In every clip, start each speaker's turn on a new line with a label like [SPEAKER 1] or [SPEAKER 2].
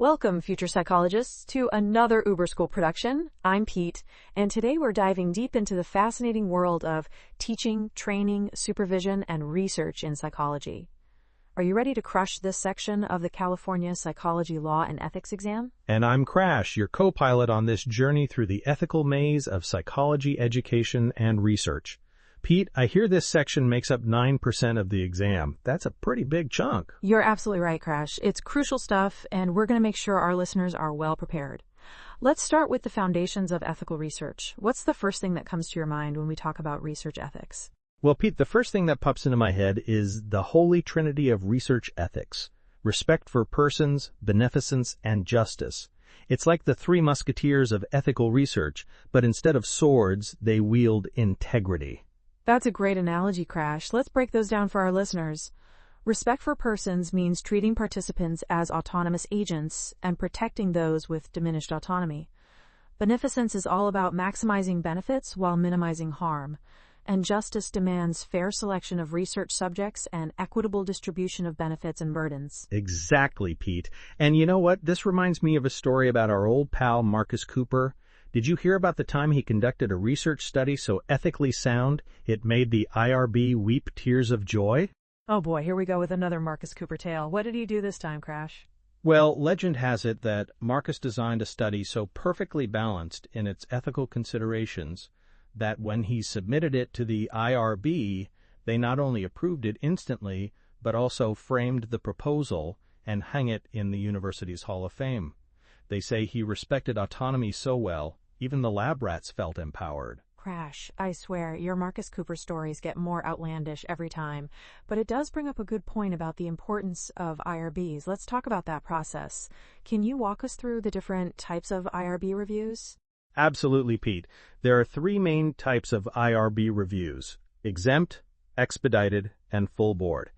[SPEAKER 1] Welcome, future psychologists, to another Uber School production. I'm Pete, and today we're diving deep into the fascinating world of teaching, training, supervision, and research in psychology. Are you ready to crush this section of the California Psychology Law and Ethics exam?
[SPEAKER 2] And I'm Crash, your co-pilot on this journey through the ethical maze of psychology, education, and research. Pete, I hear this section makes up 9% of the exam. That's a pretty big chunk.
[SPEAKER 1] You're absolutely right, Crash. It's crucial stuff, and we're going to make sure our listeners are well prepared. Let's start with the foundations of ethical research. What's the first thing that comes to your mind when we talk about research ethics?
[SPEAKER 2] Well, Pete, the first thing that pops into my head is the holy trinity of research ethics: respect for persons, beneficence, and justice. It's like the three musketeers of ethical research, but instead of swords, they wield integrity.
[SPEAKER 1] That's a great analogy, Crash. Let's break those down for our listeners. Respect for persons means treating participants as autonomous agents and protecting those with diminished autonomy. Beneficence is all about maximizing benefits while minimizing harm. And justice demands fair selection of research subjects and equitable distribution of benefits and burdens.
[SPEAKER 2] Exactly, Pete. And you know what? This reminds me of a story about our old pal Marcus Cooper. Did you hear about the time he conducted a research study so ethically sound it made the IRB weep tears of joy?
[SPEAKER 1] Oh boy, here we go with another Marcus Cooper tale. What did he do this time, Crash?
[SPEAKER 2] Well, legend has it that Marcus designed a study so perfectly balanced in its ethical considerations that when he submitted it to the IRB, they not only approved it instantly, but also framed the proposal and hung it in the university's Hall of Fame. They say he respected autonomy so well, even the lab rats felt empowered.
[SPEAKER 1] Crash, I swear, your Marcus Cooper stories get more outlandish every time, but it does bring up a good point about the importance of IRBs. Let's talk about that process. Can you walk us through the different types of IRB reviews?
[SPEAKER 2] Absolutely, Pete. There are three main types of IRB reviews: exempt, expedited, and full board.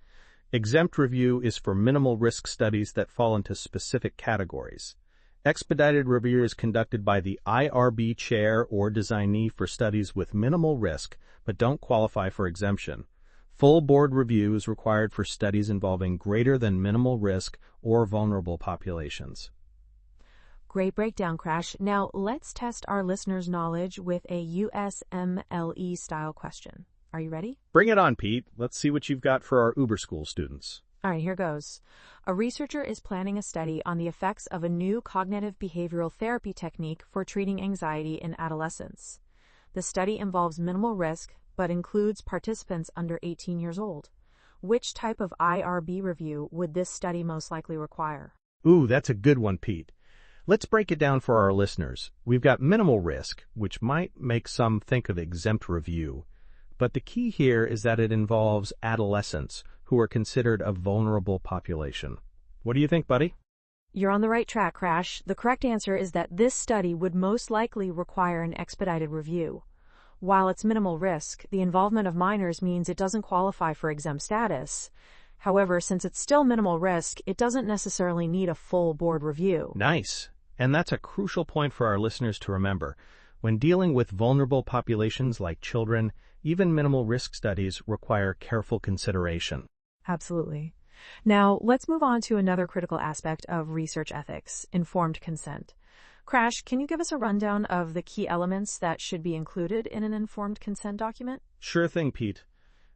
[SPEAKER 2] Exempt review is for minimal risk studies that fall into specific categories. Expedited review is conducted by the IRB chair or designee for studies with minimal risk but don't qualify for exemption. Full board review is required for studies involving greater than minimal risk or vulnerable populations.
[SPEAKER 1] Great breakdown, Crash. Now let's test our listeners' knowledge with a USMLE style question. Are you ready?
[SPEAKER 2] Bring it on, Pete. Let's see what you've got for our Uber School students.
[SPEAKER 1] All right, here goes. A researcher is planning a study on the effects of a new cognitive behavioral therapy technique for treating anxiety in adolescents. The study involves minimal risk, but includes participants under 18 years old. Which type of IRB review would this study most likely require?
[SPEAKER 2] Ooh, that's a good one, Pete. Let's break it down for our listeners. We've got minimal risk, which might make some think of exempt review. But the key here is that it involves adolescents, who are considered a vulnerable population. What do you think, buddy?
[SPEAKER 1] You're on the right track, Crash. The correct answer is that this study would most likely require an expedited review. While it's minimal risk, the involvement of minors means it doesn't qualify for exempt status. However, since it's still minimal risk, it doesn't necessarily need a full board review.
[SPEAKER 2] Nice. And that's a crucial point for our listeners to remember. When dealing with vulnerable populations like children, even minimal risk studies require careful consideration.
[SPEAKER 1] Absolutely. Now, let's move on to another critical aspect of research ethics: informed consent. Crash, can you give us a rundown of the key elements that should be included in an informed consent document?
[SPEAKER 2] Sure thing, Pete.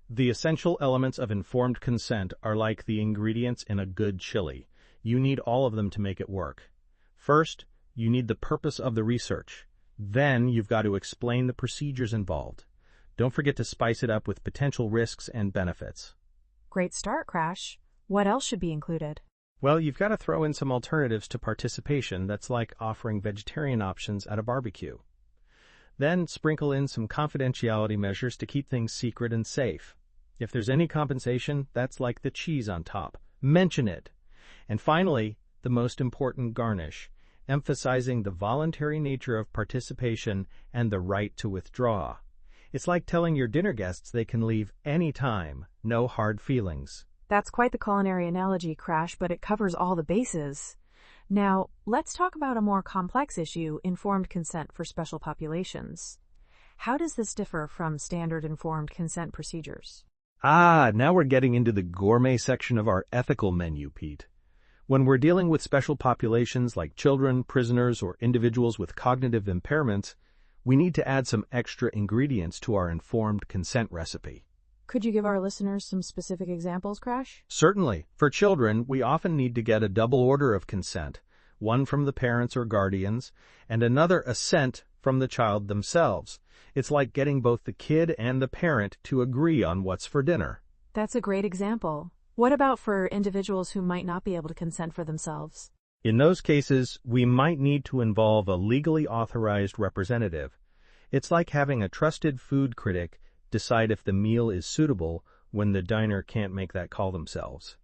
[SPEAKER 2] The essential elements of informed consent are like the ingredients in a good chili. You need all of them to make it work. First, you need the purpose of the research. Then you've got to explain the procedures involved. Don't forget to spice it up with potential risks and benefits.
[SPEAKER 1] Great start, Crash. What else should be included?
[SPEAKER 2] Well, you've got to throw in some alternatives to participation. That's like offering vegetarian options at a barbecue. Then sprinkle in some confidentiality measures to keep things secret and safe. If there's any compensation, that's like the cheese on top. Mention it. And finally, the most important garnish, emphasizing the voluntary nature of participation and the right to withdraw. It's like telling your dinner guests they can leave any time, no hard feelings.
[SPEAKER 1] That's quite the culinary analogy, Crash, but it covers all the bases. Now, let's talk about a more complex issue: informed consent for special populations. How does this differ from standard informed consent procedures?
[SPEAKER 2] Now we're getting into the gourmet section of our ethical menu, Pete. When we're dealing with special populations like children, prisoners, or individuals with cognitive impairments, we need to add some extra ingredients to our informed consent recipe.
[SPEAKER 1] Could you give our listeners some specific examples, Crash?
[SPEAKER 2] Certainly. For children, we often need to get a double order of consent, one from the parents or guardians, and another assent from the child themselves. It's like getting both the kid and the parent to agree on what's for dinner.
[SPEAKER 1] That's a great example. What about for individuals who might not be able to consent for themselves?
[SPEAKER 2] In those cases, we might need to involve a legally authorized representative. It's like having a trusted food critic decide if the meal is suitable when the diner can't make that call themselves.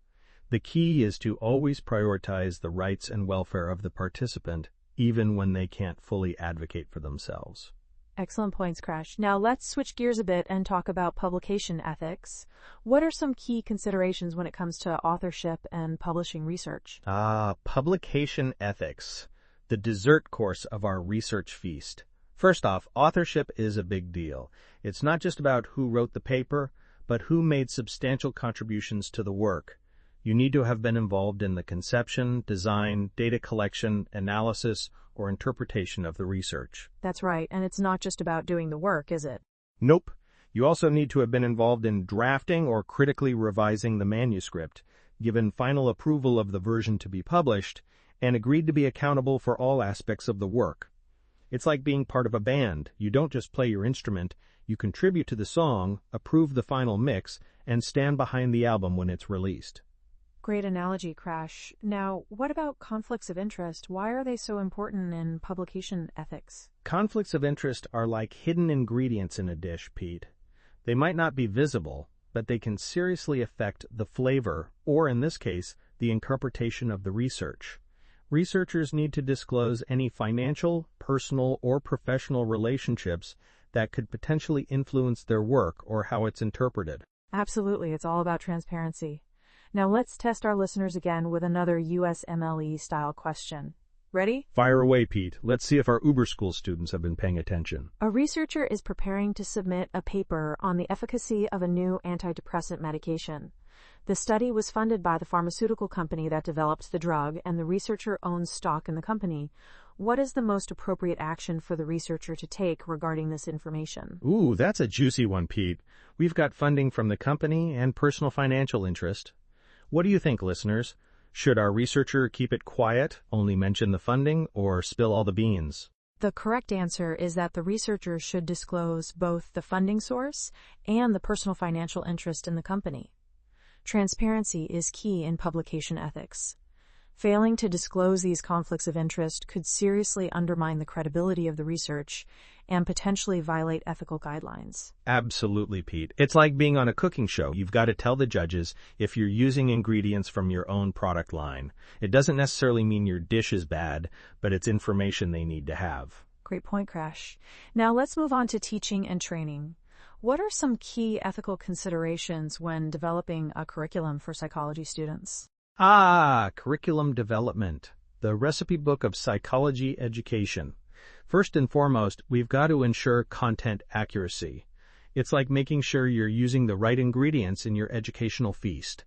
[SPEAKER 2] The key is to always prioritize the rights and welfare of the participant, even when they can't fully advocate for themselves.
[SPEAKER 1] Excellent points, Crash. Now let's switch gears a bit and talk about publication ethics. What are some key considerations when it comes to authorship and publishing research?
[SPEAKER 2] Publication ethics, the dessert course of our research feast. First off, authorship is a big deal. It's not just about who wrote the paper, but who made substantial contributions to the work. You need to have been involved in the conception, design, data collection, analysis, or interpretation of the research.
[SPEAKER 1] That's right, and it's not just about doing the work, is it?
[SPEAKER 2] Nope. You also need to have been involved in drafting or critically revising the manuscript, given final approval of the version to be published, and agreed to be accountable for all aspects of the work. It's like being part of a band. You don't just play your instrument, you contribute to the song, approve the final mix, and stand behind the album when it's released.
[SPEAKER 1] Great analogy, Crash. Now, what about conflicts of interest? Why are they so important in publication ethics?
[SPEAKER 2] Conflicts of interest are like hidden ingredients in a dish, Pete. They might not be visible, but they can seriously affect the flavor, or in this case, the interpretation of the research. Researchers need to disclose any financial, personal, or professional relationships that could potentially influence their work or how it's interpreted.
[SPEAKER 1] Absolutely, it's all about transparency. Now let's test our listeners again with another USMLE-style question. Ready?
[SPEAKER 2] Fire away, Pete. Let's see if our Uber School students have been paying attention.
[SPEAKER 1] A researcher is preparing to submit a paper on the efficacy of a new antidepressant medication. The study was funded by the pharmaceutical company that developed the drug, and the researcher owns stock in the company. What is the most appropriate action for the researcher to take regarding this information?
[SPEAKER 2] Ooh, that's a juicy one, Pete. We've got funding from the company and personal financial interest. What do you think, listeners? Should our researcher keep it quiet, only mention the funding, or spill all the beans?
[SPEAKER 1] The correct answer is that the researcher should disclose both the funding source and the personal financial interest in the company. Transparency is key in publication ethics. Failing to disclose these conflicts of interest could seriously undermine the credibility of the research and potentially violate ethical guidelines.
[SPEAKER 2] Absolutely, Pete. It's like being on a cooking show. You've got to tell the judges if you're using ingredients from your own product line. It doesn't necessarily mean your dish is bad, but it's information they need to have.
[SPEAKER 1] Great point, Crash. Now let's move on to teaching and training. What are some key ethical considerations when developing a curriculum for psychology students?
[SPEAKER 2] Curriculum development, the recipe book of psychology education. First and foremost, we've got to ensure content accuracy. It's like making sure you're using the right ingredients in your educational feast.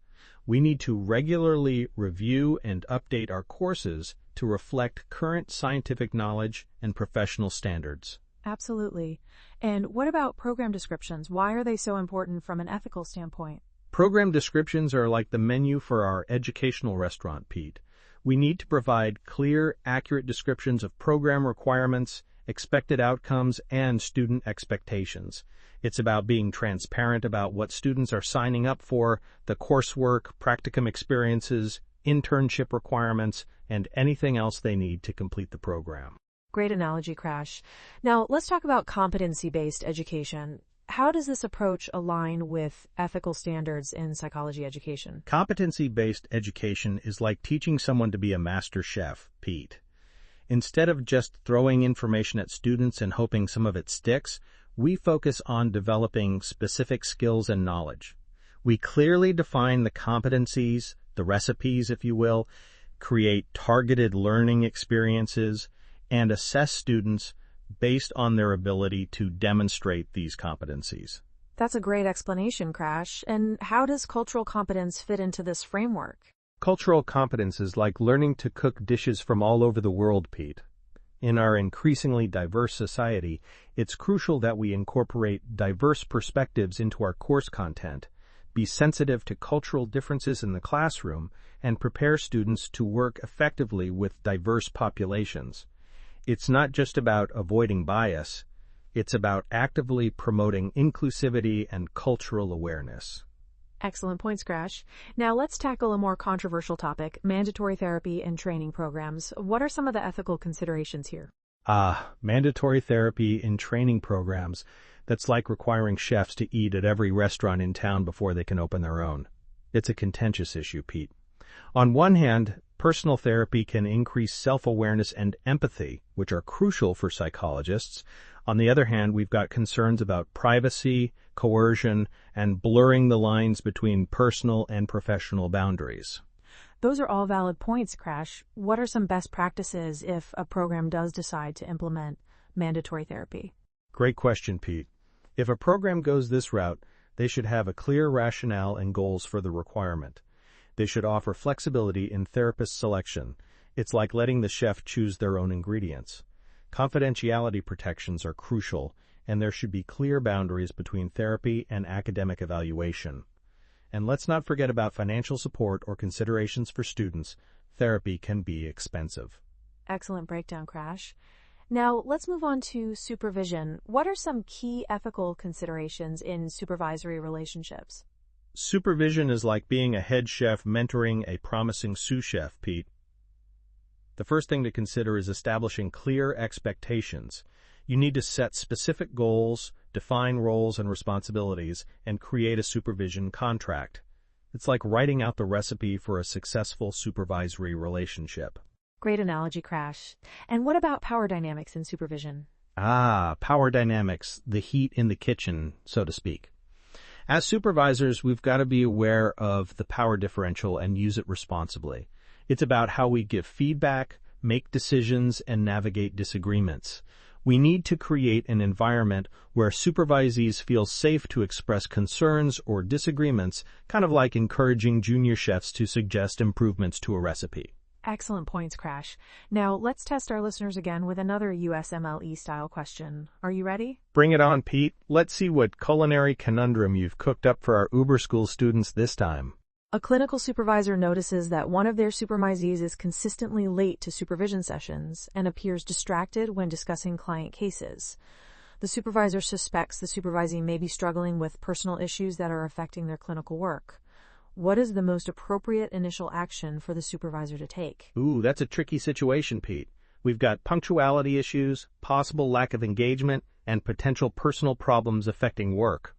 [SPEAKER 2] We need to regularly review and update our courses to reflect current scientific knowledge and professional standards.
[SPEAKER 1] Absolutely. And what about program descriptions? Why are they so important from an ethical standpoint?
[SPEAKER 2] Program descriptions are like the menu for our educational restaurant, Pete. We need to provide clear, accurate descriptions of program requirements, expected outcomes, and student expectations. It's about being transparent about what students are signing up for, the coursework, practicum experiences, internship requirements, and anything else they need to complete the program.
[SPEAKER 1] Great analogy, Crash. Now, let's talk about competency-based education. How does this approach align with ethical standards in psychology education?
[SPEAKER 2] Competency-based education is like teaching someone to be a master chef, Pete. Instead of just throwing information at students and hoping some of it sticks, we focus on developing specific skills and knowledge. We clearly define the competencies, the recipes, if you will, create targeted learning experiences, and assess students based on their ability to demonstrate these competencies.
[SPEAKER 1] That's a great explanation, Crash. And how does cultural competence fit into this framework?
[SPEAKER 2] Cultural competence is like learning to cook dishes from all over the world, Pete. In our increasingly diverse society, it's crucial that we incorporate diverse perspectives into our course content, be sensitive to cultural differences in the classroom, and prepare students to work effectively with diverse populations. It's not just about avoiding bias, it's about actively promoting inclusivity and cultural awareness.
[SPEAKER 1] Excellent points, Crash. Now let's tackle a more controversial topic, mandatory therapy and training programs. What are some of the ethical considerations here?
[SPEAKER 2] Mandatory therapy in training programs. That's like requiring chefs to eat at every restaurant in town before they can open their own. It's a contentious issue, Pete. On one hand, personal therapy can increase self-awareness and empathy, which are crucial for psychologists. On the other hand, we've got concerns about privacy, coercion, and blurring the lines between personal and professional boundaries.
[SPEAKER 1] Those are all valid points, Crash. What are some best practices if a program does decide to implement mandatory therapy?
[SPEAKER 2] Great question, Pete. If a program goes this route, they should have a clear rationale and goals for the requirement. They should offer flexibility in therapist selection. It's like letting the chef choose their own ingredients. Confidentiality protections are crucial, and there should be clear boundaries between therapy and academic evaluation. And let's not forget about financial support or considerations for students. Therapy can be expensive.
[SPEAKER 1] Excellent breakdown, Crash. Now, let's move on to supervision. What are some key ethical considerations in supervisory relationships?
[SPEAKER 2] Supervision is like being a head chef mentoring a promising sous chef, Pete. The first thing to consider is establishing clear expectations. You need to set specific goals, define roles and responsibilities, and create a supervision contract. It's like writing out the recipe for a successful supervisory relationship.
[SPEAKER 1] Great analogy, Crash. And what about power dynamics in supervision?
[SPEAKER 2] Power dynamics, the heat in the kitchen, so to speak. As supervisors, we've got to be aware of the power differential and use it responsibly. It's about how we give feedback, make decisions, and navigate disagreements. We need to create an environment where supervisees feel safe to express concerns or disagreements, kind of like encouraging junior chefs to suggest improvements to a recipe.
[SPEAKER 1] Excellent points, Crash. Now, let's test our listeners again with another USMLE-style question. Are you ready?
[SPEAKER 2] Bring it on, Pete. Let's see what culinary conundrum you've cooked up for our Uber School students this time.
[SPEAKER 1] A clinical supervisor notices that one of their supervisees is consistently late to supervision sessions and appears distracted when discussing client cases. The supervisor suspects the supervisee may be struggling with personal issues that are affecting their clinical work. What is the most appropriate initial action for the supervisor to take?
[SPEAKER 2] That's a tricky situation, Pete. We've got punctuality issues, possible lack of engagement, and potential personal problems affecting work.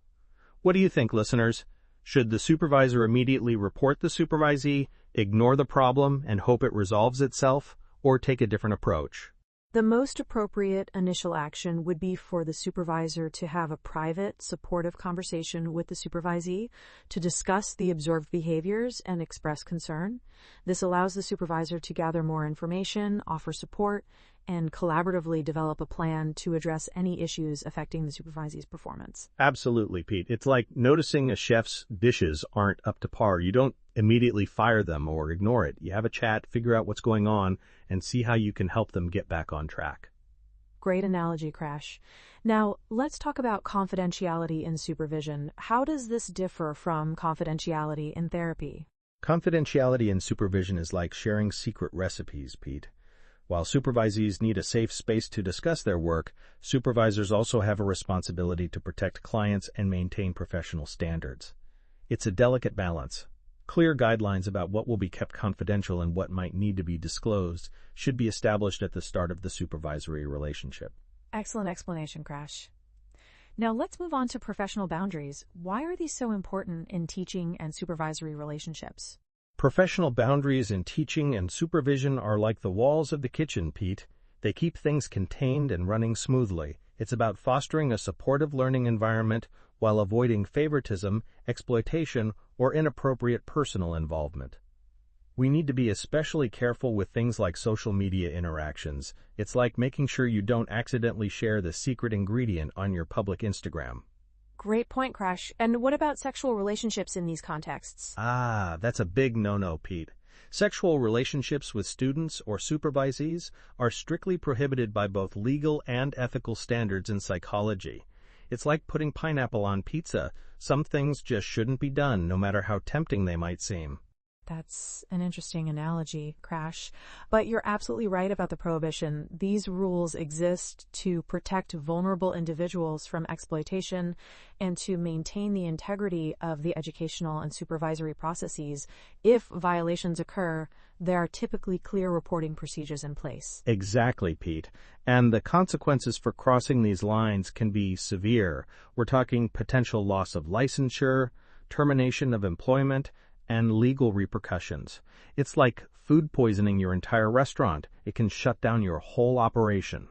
[SPEAKER 2] What do you think, listeners? Should the supervisor immediately report the supervisee, ignore the problem, and hope it resolves itself, or take a different approach?
[SPEAKER 1] The most appropriate initial action would be for the supervisor to have a private, supportive conversation with the supervisee to discuss the observed behaviors and express concern. This allows the supervisor to gather more information, offer support, and collaboratively develop a plan to address any issues affecting the supervisee's performance.
[SPEAKER 2] Absolutely, Pete. It's like noticing a chef's dishes aren't up to par. You don't immediately fire them or ignore it. You have a chat, figure out what's going on, and see how you can help them get back on track.
[SPEAKER 1] Great analogy, Crash. Now, let's talk about confidentiality in supervision. How does this differ from confidentiality in therapy?
[SPEAKER 2] Confidentiality in supervision is like sharing secret recipes, Pete. While supervisees need a safe space to discuss their work, supervisors also have a responsibility to protect clients and maintain professional standards. It's a delicate balance. Clear guidelines about what will be kept confidential and what might need to be disclosed should be established at the start of the supervisory relationship.
[SPEAKER 1] Excellent explanation, Crash. Now let's move on to professional boundaries. Why are these so important in teaching and supervisory relationships?
[SPEAKER 2] Professional boundaries in teaching and supervision are like the walls of the kitchen, Pete. They keep things contained and running smoothly. It's about fostering a supportive learning environment while avoiding favoritism, exploitation, or inappropriate personal involvement. We need to be especially careful with things like social media interactions. It's like making sure you don't accidentally share the secret ingredient on your public Instagram.
[SPEAKER 1] Great point, Crash. And what about sexual relationships in these contexts?
[SPEAKER 2] That's a big no-no, Pete. Sexual relationships with students or supervisees are strictly prohibited by both legal and ethical standards in psychology. It's like putting pineapple on pizza. Some things just shouldn't be done, no matter how tempting they might seem.
[SPEAKER 1] That's an interesting analogy, Crash. But you're absolutely right about the prohibition. These rules exist to protect vulnerable individuals from exploitation and to maintain the integrity of the educational and supervisory processes. If violations occur, there are typically clear reporting procedures in place.
[SPEAKER 2] Exactly, Pete. And the consequences for crossing these lines can be severe. We're talking potential loss of licensure, termination of employment, and legal repercussions. It's like food poisoning your entire restaurant. It can shut down your whole operation.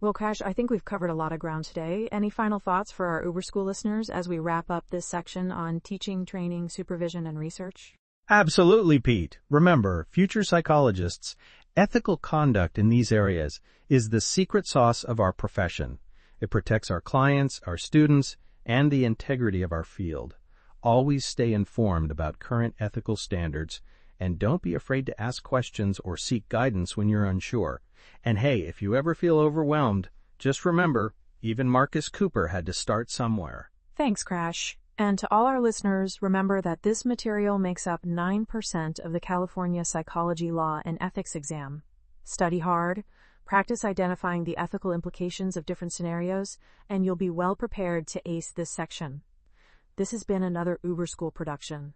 [SPEAKER 1] Well, Crash, I think we've covered a lot of ground today. Any final thoughts for our Uber School listeners as we wrap up this section on teaching, training, supervision, and research?
[SPEAKER 2] Absolutely, Pete. Remember, future psychologists, ethical conduct in these areas is the secret sauce of our profession. It protects our clients, our students, and the integrity of our field. Always stay informed about current ethical standards, and don't be afraid to ask questions or seek guidance when you're unsure. And hey, if you ever feel overwhelmed, just remember, even Marcus Cooper had to start somewhere.
[SPEAKER 1] Thanks, Crash. And to all our listeners, remember that this material makes up 9% of the California Psychology Law and Ethics exam. Study hard, practice identifying the ethical implications of different scenarios, and you'll be well prepared to ace this section. This has been another Uber School production.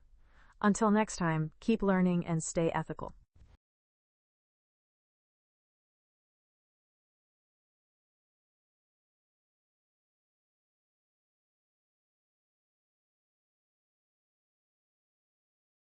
[SPEAKER 1] Until next time, keep learning and stay ethical.